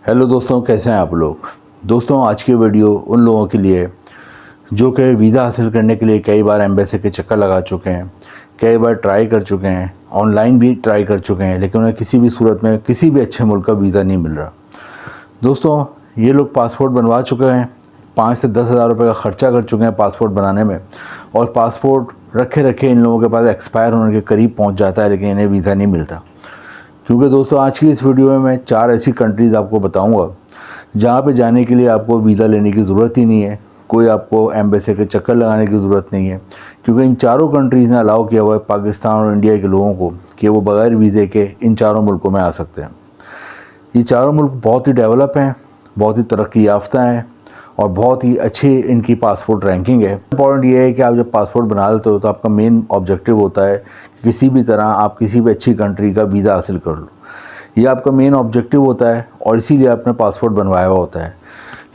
Hello दोस्तों, कैसे हैं आप लोग। दोस्तों, आज की वीडियो उन लोगों के लिए जो कि वीज़ा हासिल करने के लिए कई बार एम्बेसी के चक्कर लगा चुके हैं, कई बार ट्राई कर चुके हैं, ऑनलाइन भी ट्राई कर चुके हैं, लेकिन उन्हें किसी भी सूरत में किसी भी अच्छे मुल्क का वीज़ा नहीं मिल रहा। दोस्तों, ये लोग पासपोर्ट बनवा चुके हैं, 5 से 10 हज़ार रुपये का ख़र्चा कर चुके हैं पासपोर्ट बनाने में, और पासपोर्ट रखे रखे इन लोगों के पास एक्सपायर होने के करीब पहुँच जाता है, लेकिन इन्हें वीज़ा नहीं मिलता। क्योंकि दोस्तों, आज की इस वीडियो में मैं 4 ऐसी कंट्रीज़ आपको बताऊंगा जहां पे जाने के लिए आपको वीज़ा लेने की ज़रूरत ही नहीं है, कोई आपको एम्बेसी के चक्कर लगाने की ज़रूरत नहीं है, क्योंकि इन चारों कंट्रीज़ ने अलाउ किया हुआ है पाकिस्तान और इंडिया के लोगों को कि वो बग़ैर वीज़े के इन चारों मुल्कों में आ सकते हैं। ये चारों मुल्क बहुत ही डेवलप हैं, बहुत ही तरक्की याफ्ता हैं और बहुत ही अच्छी इनकी पासपोर्ट रैंकिंग है। इंपॉर्टेंट ये है कि आप जब पासपोर्ट बना लेते हो तो आपका मेन ऑब्जेक्टिव होता है कि किसी भी तरह आप किसी भी अच्छी कंट्री का वीज़ा हासिल कर लो। ये आपका मेन ऑब्जेक्टिव होता है और इसीलिए आपने पासपोर्ट बनवाया हुआ होता है।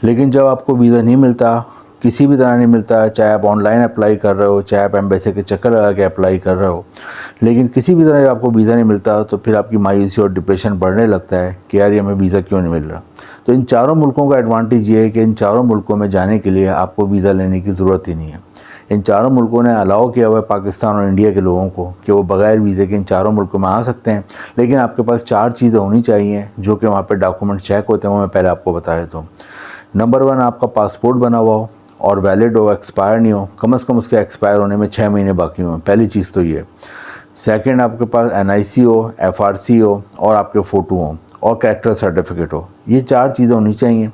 लेकिन जब आपको वीज़ा नहीं मिलता, किसी भी तरह नहीं मिलता, चाहे आप ऑनलाइन अप्लाई कर रहे हो, चाहे आप एम्बेसी के चक्कर लगा के अप्लाई कर रहे हो, लेकिन किसी भी तरह जब आपको वीज़ा नहीं मिलता तो फिर आपकी मायूसी और डिप्रेशन बढ़ने लगता है कि यार ये हमें वीज़ा क्यों नहीं मिल रहा। तो इन चारों मुल्कों का एडवांटेज ये है कि इन चारों मुल्कों में जाने के लिए आपको वीज़ा लेने की ज़रूरत ही नहीं है। इन चारों मुल्कों ने अलाउ किया हुआ है पाकिस्तान और इंडिया के लोगों को कि वो बग़ैर वीज़े के इन चारों मुल्कों में आ सकते हैं, लेकिन आपके पास 4 चीज़ें होनी चाहिए जो कि वहाँ पे डॉक्यूमेंट चेक होते हैं, वो मैं पहले आपको बता देता हूँ। नंबर 1, आपका पासपोर्ट बना हुआ हो और वैलिड हो, एक्सपायर नहीं हो, कम से कम उसके एक्सपायर होने में 6 महीने बाकी हों, पहली चीज़ तो ये। सेकंड, आपके पास NIC हो, FRC हो और आपके फ़ोटो हों और कैरेक्टर सर्टिफिकेट हो। ये 4 चीज़ें होनी चाहिए।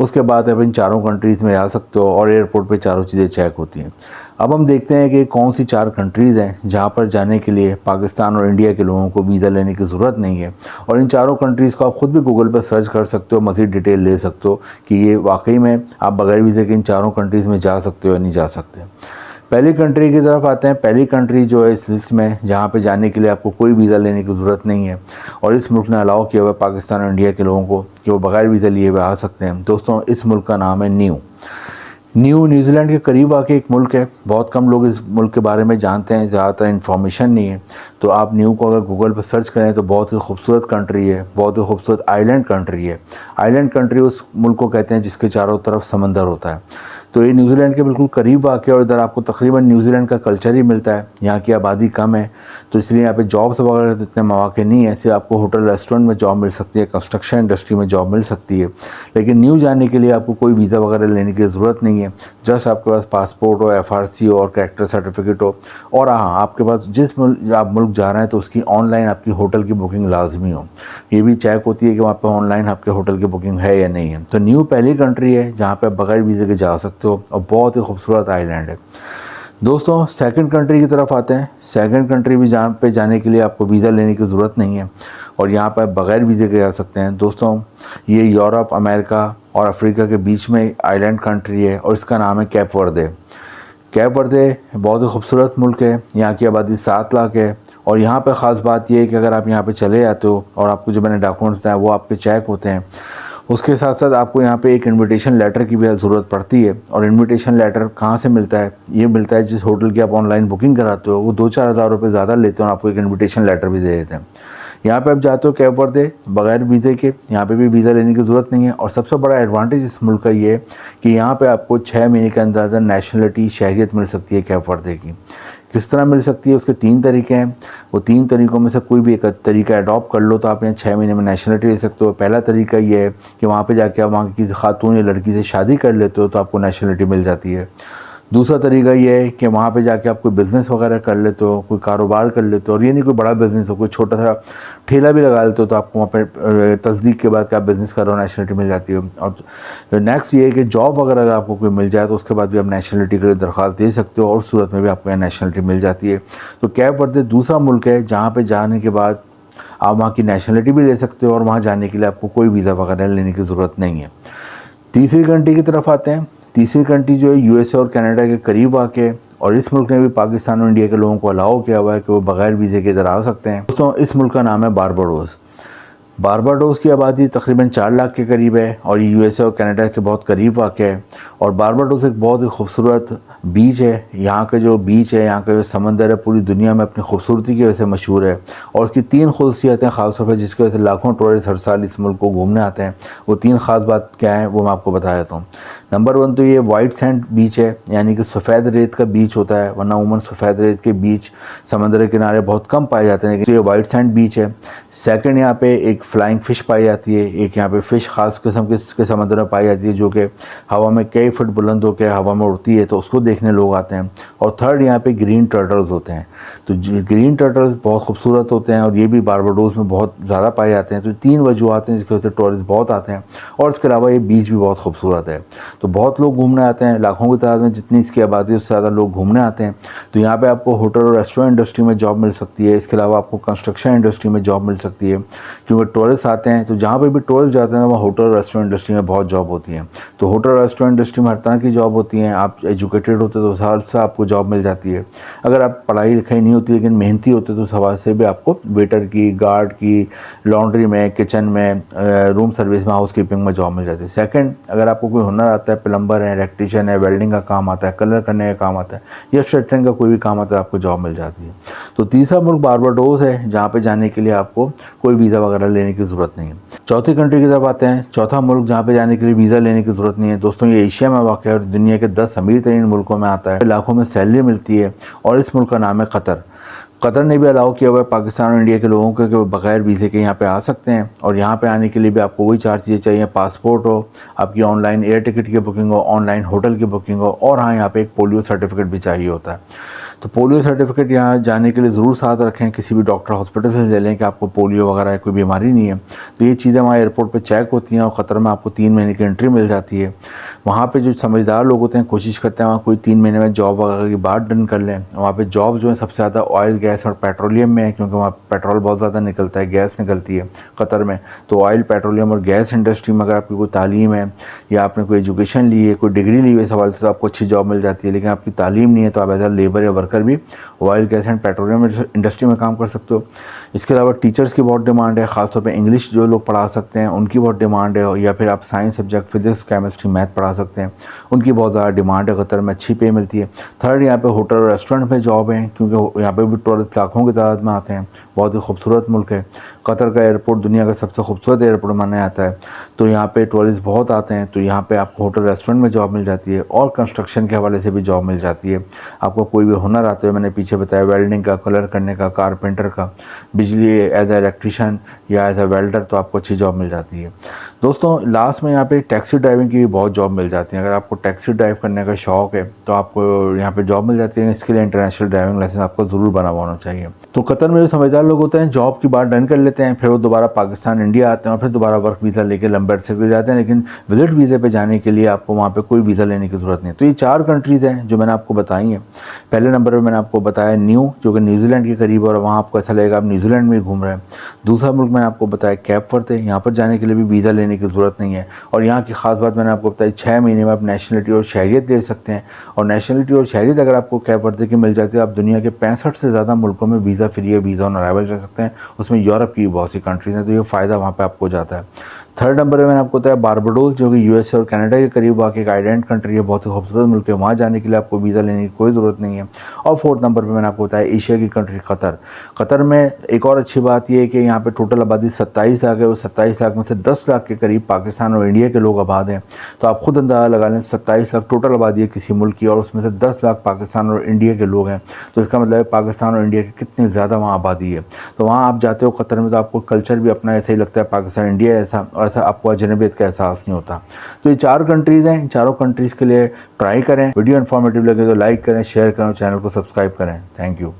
उसके बाद आप इन चारों कंट्रीज़ में आ सकते हो और एयरपोर्ट पे चारों चीज़ें चेक होती हैं। अब हम देखते हैं कि कौन सी 4 कंट्रीज़ हैं जहाँ पर जाने के लिए पाकिस्तान और इंडिया के लोगों को वीज़ा लेने की ज़रूरत नहीं है। और इन चारों कंट्रीज़ को आप ख़ुद भी गूगल पर सर्च कर सकते हो, मज़ीद डिटेल ले सकते हो कि ये वाकई में आप बग़ैर वीज़े के इन चारों कंट्रीज़ में जा सकते हो या नहीं जा सकते। पहली कंट्री की तरफ आते हैं। पहली कंट्री जो है इस लिस्ट में जहाँ पे जाने के लिए आपको कोई वीज़ा लेने की ज़रूरत नहीं है और इस मुल्क ने अलाउ किया हुआ है पाकिस्तान और इंडिया के लोगों को कि वो बग़ैर वीज़ा लिए हुए आ सकते हैं। दोस्तों, इस मुल्क का नाम है न्यूजीलैंड के करीब आके एक मुल्क है। बहुत कम लोग इस मुल्क के बारे में जानते हैं, ज़्यादातर इन्फॉर्मेशन नहीं है। तो आप न्यू को अगर गूगल पर सर्च करें तो बहुत ही खूबसूरत कंट्री है, बहुत ही खूबसूरत आइलैंड कंट्री है। आइलैंड कंट्री उस मुल्क को कहते हैं जिसके चारों तरफ समंदर होता है। तो ये न्यूजीलैंड के बिल्कुल करीब आके और इधर आपको तकरीबन न्यूजीलैंड का कल्चर ही मिलता है। यहाँ की आबादी कम है तो इसलिए यहाँ पे जॉब्स वगैरह तो इतने मौके नहीं है। सिर्फ आपको होटल रेस्टोरेंट में जॉब मिल सकती है, कंस्ट्रक्शन इंडस्ट्री में जॉब मिल सकती है, लेकिन न्यू जाने के लिए आपको कोई वीज़ा वगैरह लेने की ज़रूरत नहीं है। जस्ट आपके पास पासपोर्ट हो, FRC हो और कैरेक्टर सर्टिफिकेट हो, और हाँ, आपके पास जिस मुल्क आप मुल्क जा रहे हैं तो उसकी ऑनलाइन आपकी होटल की बुकिंग लाजमी हो। ये भी चेक होती है कि वहाँ पर ऑनलाइन आपके होटल की बुकिंग है या नहीं है। तो न्यू पहली कंट्री है जहाँ पर बगैर वीज़े के जा सकते हो और बहुत ही खूबसूरत आइलैंड है। दोस्तों, सेकंड कंट्री की तरफ आते हैं। सेकंड कंट्री भी जहाँ पे जाने के लिए आपको वीज़ा लेने की ज़रूरत नहीं है और यहाँ पर बग़ैर वीज़े के जा सकते हैं। दोस्तों, ये यूरोप, अमेरिका और अफ्रीका के बीच में आइलैंड कंट्री है और इसका नाम है कैप वर्दे। कैप वर्दे बहुत ही खूबसूरत मुल्क है। यहाँ की आबादी 7 लाख है और यहाँ पर ख़ास बात यह है कि अगर आप यहाँ पर चले जाते हो और आपको जो मैंने डॉक्यूमेंट्स बताया वो आपके चेक होते हैं, उसके साथ साथ आपको यहाँ पे एक इनविटेशन लेटर की भी ज़रूरत पड़ती है। और इनविटेशन लेटर कहाँ से मिलता है? ये मिलता है जिस होटल की आप ऑनलाइन बुकिंग कराते हो, वो 2-4 हज़ार रुपये ज़्यादा लेते हैं और आपको एक इनविटेशन लेटर भी दे देते हैं। यहाँ पे आप जाते हो कैप वर्दे बगैर वीज़े के, यहाँ पे भी वीज़ा लेने की ज़रूरत नहीं है। और सबसे बड़ा एडवांटेज इस मुल्क का ये है कि यहाँ पे आपको 6 महीने के अंदर नेशनलिटी, शहरियत मिल सकती है कैप वर्दे की। किस तरह मिल सकती है? उसके 3 तरीके हैं। वो 3 तरीक़ों में से कोई भी एक तरीका अडॉप्ट कर लो तो आप यहाँ 6 महीने में नेशनलिटी ले सकते हो। पहला तरीका ये है कि वहाँ पे जाके आप वहाँ की खातून या लड़की से शादी कर लेते हो तो आपको नेशनलिटी मिल जाती है। दूसरा तरीका ये है कि वहाँ पे जाके आप कोई बिज़नेस वगैरह कर लेते हो, कोई कारोबार कर लेते हो, और ये नहीं कोई बड़ा बिज़नेस हो, कोई छोटा सा ठेला भी लगा लेते हो तो आपको वहाँ पे तस्दीक के बाद कि आप बिज़नेस कर रहे हो नेशनलिटी मिल जाती है। और नेक्स्ट ये है कि जॉब वगैरह अगर आपको कोई मिल जाए तो उसके बाद भी आप नेशनलिटी के लिए दरख्वास्त दे सकते हो और उस सूरत में भी आपको यहाँ नेशनलिटी मिल जाती है। तो कैप वर्दे दूसरा मुल्क है जहाँ पर जाने के बाद आप वहाँ की नेशनलिटी भी ले सकते हो और वहाँ जाने के लिए आपको कोई वीज़ा वगैरह लेने की ज़रूरत नहीं है। तीसरी कंट्री की तरफ आते हैं। तीसरी कंट्री जो है USA और कनाडा के करीब आके, और इस मुल्क ने भी पाकिस्तान और इंडिया के लोगों को अलाउ किया हुआ है कि वो बग़ैर वीज़े के इधर आ सकते हैं। दोस्तों, इस मुल्क का नाम है बारबाडोस। बारबाडोस की आबादी तकरीबन 4 लाख के करीब है और ये यूएसए और कनाडा के बहुत करीब वाक़या है। और बारबाडोस एक बहुत ही खूबसूरत बीच है। यहाँ का जो बीच है, यहाँ का जो समंदर है, पूरी दुनिया में अपनी खूबसूरती की वजह से मशहूर है। और उसकी 3 ख़ुसूसियतें ख़ास तौर पर जिसकी वजह से लाखों टूरिस्ट हर साल इस मुल्क को घूमने आते हैं। वो 3 ख़ास बात क्या है वो मैं आपको बता देता हूँ। नंबर 1 तो ये वाइट सैंड बीच है, यानी कि सफ़ेद रेत का बीच होता है, वरना उमूमन सफ़ेद रेत के बीच समंदर के किनारे बहुत कम पाए जाते हैं, लेकिन ये वाइट सैंड बीच है। सेकंड, यहाँ पे एक फ्लाइंग फ़िश पाई जाती है। एक यहाँ पे फ़िश ख़ास किस्म के समंदर में पाई जाती है जो कि हवा में कई फुट बुलंद होकर हवा में उड़ती है, तो उसको देखने लोग आते हैं। और थर्ड, यहाँ पे ग्रीन टर्टल्स होते हैं। तो ग्रीन टर्टल्स बहुत खूबसूरत होते हैं और ये भी बारबाडोस में बहुत ज़्यादा पाए जाते हैं। तो 3 वजूहत हैं जिसकी वजह से टूरिस्ट बहुत आते हैं। और इसके अलावा ये बीच भी बहुत खूबसूरत है, तो बहुत लोग घूमने आते हैं। लाखों की तादाद में जितनी इसकी आबादी है उससे ज़्यादा लोग घूमने आते हैं। तो यहाँ पे आपको होटल और रेस्टोरेंट इंडस्ट्री में जॉब मिल सकती है। इसके अलावा आपको कंस्ट्रक्शन इंडस्ट्री में जॉब मिल सकती है, क्योंकि टूरिस्ट आते हैं। तो जहाँ पे भी टूरिस्ट जाते हैं वहाँ होटल और रेस्टोरेंट इंडस्ट्री में बहुत जॉब होती है। तो होटल और रेस्टोरेंट इंडस्ट्री में हर तरह की जॉब होती हैं। आप एजुकेटेड होते तो उस हाल से आपको जॉब मिल जाती है। अगर आप पढ़ाई लिखाई नहीं होती लेकिन मेहनती होते तो उस हवाले से भी आपको वेटर की, गार्ड की, लॉन्ड्री में, किचन में, रूम सर्विस में, हाउस कीपिंग में जॉब मिल जाती है। सेकंड, अगर आपको कोई हुनर आता है, प्लम्बर है, इलेक्ट्रीशियन है, वेल्डिंग का काम आता है, कलर करने का काम आता है या शटरिंग का कोई भी काम आता है, आपको जॉब मिल जाती है। तो तीसरा मुल्क बारबाडोस है जहाँ पे जाने के लिए आपको कोई वीज़ा वगैरह लेने की ज़रूरत नहीं है। चौथी कंट्री की तरफ आते हैं। चौथा मुल्क जहाँ पे जाने के लिए वीज़ा लेने की ज़रूरत नहीं है दोस्तों, ये एशिया में वाक़ है और दुनिया के 10 अमीर तरीन मुल्कों में आता है। लाखों में सैलरी मिलती है और इस मुल्क का नाम है कतर। कतर ने भी अलाउ किया हुआ है पाकिस्तान और इंडिया के लोगों को कि वो बग़ैर वीज़े के यहाँ पे आ सकते हैं। और यहाँ पे आने के लिए भी आपको वही 4 चीज़ें चाहिए, पासपोर्ट हो, आपकी ऑनलाइन एयर टिकट की बुकिंग हो, ऑनलाइन होटल की बुकिंग हो, और हाँ यहाँ पे एक पोलियो सर्टिफिकेट भी चाहिए होता है। तो पोलियो सर्टिफिकेट यहाँ जाने के लिए ज़रूर साथ रखें, किसी भी डॉक्टर हॉस्पिटल से ले लें कि आपको पोलियो वगैरह कोई बीमारी नहीं है। तो ये चीज़ें वहाँ एयरपोर्ट पे चेक होती हैं और क़तर में आपको 3 महीने की एंट्री मिल जाती है। वहाँ पे जो समझदार लोग होते हैं कोशिश करते हैं वहाँ कोई 3 महीने में जॉब वगैरह की बात डन कर लें। वहाँ पे जॉब जो है सबसे ज़्यादा ऑयल, गैस और पेट्रोलियम में है, क्योंकि वहाँ पेट्रोल बहुत ज़्यादा निकलता है, गैस निकलती है क़तर में। तो ऑयल, पेट्रोलियम और गैस इंडस्ट्री में अगर आपकी कोई तालीम है या आपने कोई एजुकेशन ली है, कोई डिग्री ली है, इस हवाले से आपको अच्छी जॉब मिल जाती है। लेकिन आपकी तालीम नहीं है तो आप एज अ लेबर या वर्कर भी oil, gas and petroleum industry में काम कर सकते हो। इसके अलावा टीचर्स की बहुत डिमांड है, ख़ासतौर पे इंग्लिश जो लोग पढ़ा सकते हैं उनकी बहुत डिमांड है, या फिर आप science subject physics, chemistry, math पढ़ा सकते हैं, उनकी बहुत ज़्यादा डिमांड है। क़तर में अच्छी पे मिलती है। थर्ड, यहाँ पे होटल और रेस्टोरेंट में जॉब है, क्योंकि यहाँ पे भी टूरिस्ट लाखों की तादाद में आते हैं। बहुत ही खूबसूरत मुल्क है। क़तर का एयरपोर्ट दुनिया का सबसे खूबसूरत एयरपोर्ट माना जाता है। तो यहाँ पे टूरिस्ट बहुत आते हैं। तो यहाँ पे आपको होटल, रेस्टोरेंट में जॉब मिल जाती है और कंस्ट्रक्शन के हवाले से भी जॉब मिल जाती है। आपको कोई भी हुनर आते हुए, मैंने पीछे बताया, वेल्डिंग का, कलर करने का, कारपेंटर का, बिजली एज ए इलेक्ट्रीशियन या एज ए वेल्डर, तो आपको अच्छी जॉब मिल जाती है। दोस्तों लास्ट में यहाँ पे टैक्सी ड्राइविंग की भी बहुत जॉब मिल जाती है। अगर आपको टैक्सी ड्राइव करने का शौक़ है तो आपको यहाँ पे जॉब मिल जाती है। इसके लिए इंटरनेशनल ड्राइविंग लाइसेंस आपको ज़रूर बना हुआ होना चाहिए। तो क़तर में जो समझदार लोग होते हैं जॉब की बात डन कर लेते हैं, फिर वो दोबारा पाकिस्तान, इंडिया आते हैं और फिर दोबारा वर्क वीज़ा लेकर लंबे अरसे के लिए जाते हैं। लेकिन विजिट वीज़े पे जाने के लिए आपको वहाँ पे कोई वीज़ा लेने की ज़रूरत नहीं। तो ये 4 कंट्रीज़ हैं जो मैंने आपको बताई हैं। पहले नंबर पर मैंने आपको बताया न्यू, जो कि न्यूजीलैंड के करीब, और वहाँ आपको ऐसा लगेगा आप न्यूजीलैंड में घूम रहे हैं। दूसरा मुल्क मैंने आपको बताया कैप वर्दे है। यहाँ पर जाने के लिए भी वीज़ा लेने की ज़रूरत नहीं है। और यहाँ की ख़ास बात मैंने आपको बताई, 6 महीने में आप नेशनलिटी और शहरियत ले सकते हैं। और नेशनलिटी और शहरियत अगर आपको कैप वर्दे की मिल जाती है, आप दुनिया के 65 से ज़्यादा मुल्कों में वीज़ा फ्री है, वीज़ा ऑन अराइवल रह सकते हैं। उसमें यूरोप की बहुत सी कंट्रीज़ हैं, तो ये फ़ायदा वहाँ पर आपको जाता है। थर्ड नंबर पे मैंने आपको बताया बारबाडोस, जो कि यूएसए और कनाडा के करीब वाक़ एक आइलैंड कंट्री है, बहुत ही खूबसूरत मुल्क है। वहाँ जाने के लिए आपको वीज़ा लेने की कोई ज़रूरत नहीं है। और फोर्थ नंबर पे मैंने आपको बताया एशिया की कंट्री क़तर। क़तर में एक और अच्छी बात यह है कि यहाँ पे टोटल आबादी 27 लाख है। उस 27 लाख में से 10 लाख के करीब पाकिस्तान और इंडिया के लोग आबाद हैं। तो आप खुद अंदाज़ा लगा लें, 27 लाख टोटल आबादी है किसी मुल्क की और उसमें से 10 लाख पाकिस्तान और इंडिया के लोग हैं। तो इसका मतलब है पाकिस्तान और इंडिया की कितनी ज़्यादा वहाँ आबादी है। तो वहाँ आप जाते हो क़तर में तो आपको कल्चर भी अपना ऐसा ही लगता है, पाकिस्तान, इंडिया ऐसा, और ऐसा आपको अजनबी का एहसास नहीं होता। तो ये 4 कंट्रीज़ हैं। इन चारों कंट्रीज़ के लिए ट्राई करें। वीडियो इन्फॉर्मेटिव लगे तो लाइक करें, शेयर करें, चैनल को सब्सक्राइब करें। Thank you.